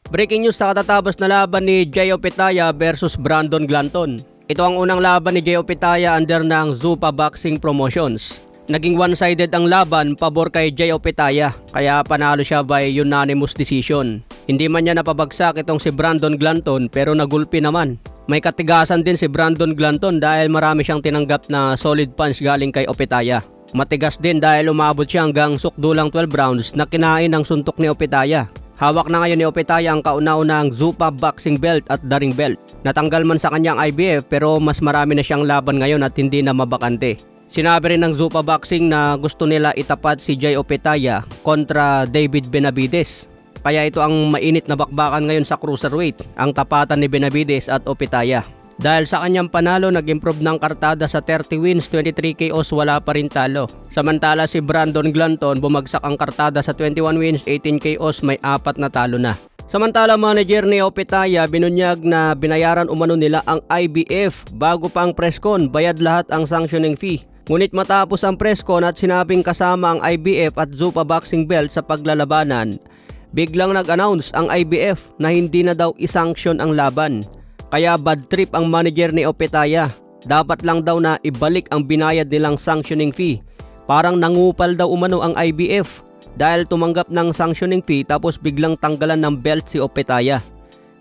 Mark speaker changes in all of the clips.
Speaker 1: Breaking news sa katatapos na laban ni Jay Opetaia versus Brandon Glanton. Ito ang unang laban ni Jay Opetaia under ng Zuffa Boxing Promotions. Naging one-sided ang laban pabor kay Jay Opetaia, kaya panalo siya by unanimous decision. Hindi man niya napabagsak itong si Brandon Glanton pero nagulpi naman. May katigasan din si Brandon Glanton dahil marami siyang tinanggap na solid punch galing kay Opetaia. Matigas din dahil umabot siya hanggang sukdulang 12 rounds na kinain ang suntok ni Opetaia. Hawak na ngayon ni Opetaia ang kauna-unahang Zuffa Boxing Belt at the Ring Belt. Natanggal man sa kanyang IBF pero mas marami na siyang laban ngayon at hindi na mabakante. Sinabi rin ng Zuffa Boxing na gusto nila itapat si Jay Opetaia kontra David Benavides. Kaya ito ang mainit na bakbakan ngayon sa cruiserweight, ang tapatan ni Benavides at Opetaia. Dahil sa kanyang panalo, nag-improve ng kartada sa 30 wins, 23 KOs, wala pa rin talo. Samantala si Brandon Glanton, bumagsak ang kartada sa 21 wins, 18 KOs, may 4 na talo na. Samantala manager ni Opetaia, binunyag na binayaran umano nila ang IBF bago pa ang presscon, bayad lahat ang sanctioning fee. Ngunit matapos ang presscon at sinabing kasama ang IBF at Zuffa Boxing Belt sa paglalabanan, biglang nag-announce ang IBF na hindi na daw isanction ang laban. Kaya bad trip ang manager ni Opetaia. Dapat lang daw na ibalik ang binayad nilang sanctioning fee. Parang nangupal daw umano ang IBF dahil tumanggap ng sanctioning fee tapos biglang tanggalan ng belt si Opetaia.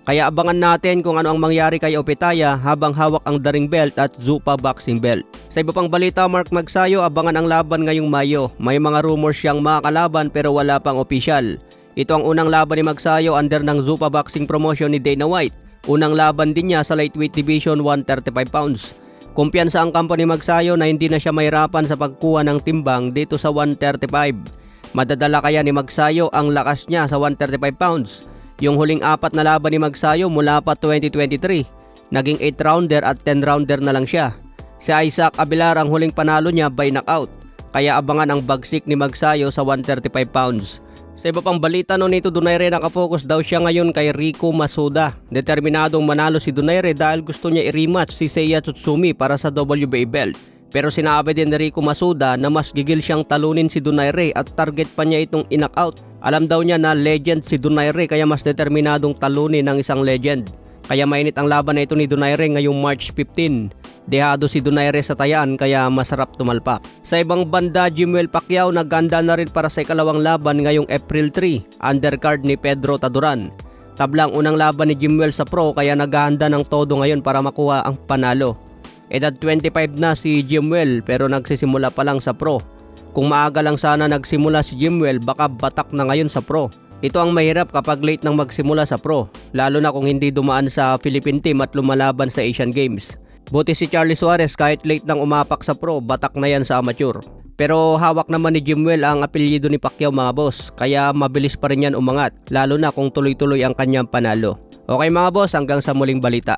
Speaker 1: Kaya abangan natin kung ano ang mangyari kay Opetaia habang hawak ang the Ring Belt at Zuffa Boxing Belt. Sa iba pang balita, Mark Magsayo, abangan ang laban ngayong Mayo. May mga rumors siyang makakalaban pero wala pang opisyal. Ito ang unang laban ni Magsayo under ng Zuffa Boxing Promotion ni Dana White. Unang laban din niya sa lightweight division 135 pounds. Kumpiyansa ang kampo ni Magsayo na hindi na siya mahirapan sa pagkuha ng timbang dito sa 135. Madadala kaya ni Magsayo ang lakas niya sa 135 pounds. Yung huling 4 na laban ni Magsayo mula pa 2023, naging 8 rounder at 10 rounder na lang siya. Si Isaac Abilar ang huling panalo niya by knockout. Kaya abangan ang bagsik ni Magsayo sa 135 pounds. Sa iba pang balita, nito Donaire, nakafocus daw siya ngayon kay Rico Masuda. Determinadong manalo si Donaire dahil gusto niya i-rematch si Seiya Tsutsumi para sa WBA belt. Pero sinabi din ni Rico Masuda na mas gigil siyang talunin si Donaire at target pa niya itong in-knockout. Alam daw niya na legend si Donaire kaya mas determinadong talunin ng isang legend. Kaya mainit ang laban na ito ni Donaire ngayong March 15. Dehado si Donaire sa tayaan kaya masarap tumalpak. Sa ibang banda, Jimwell Pacquiao naghanda na rin para sa ikalawang laban ngayong April 3, undercard ni Pedro Taduran. Tablang unang laban ni Jimwell sa pro kaya naghahanda ng todo ngayon para makuha ang panalo. Edad 25 na si Jimwell pero nagsisimula pa lang sa pro. Kung maaga lang sana nagsimula si Jimwell, baka batak na ngayon sa pro. Ito ang mahirap kapag late nang magsimula sa pro, lalo na kung hindi dumaan sa Philippine team at lumalaban sa Asian Games. Buti si Charlie Suarez kahit late nang umapak sa pro, batak na yan sa amateur. Pero hawak naman ni Jimwell ang apelyido ni Pacquiao mga boss, kaya mabilis pa rin yan umangat, lalo na kung tuloy-tuloy ang kanyang panalo. Okay mga boss, hanggang sa muling balita.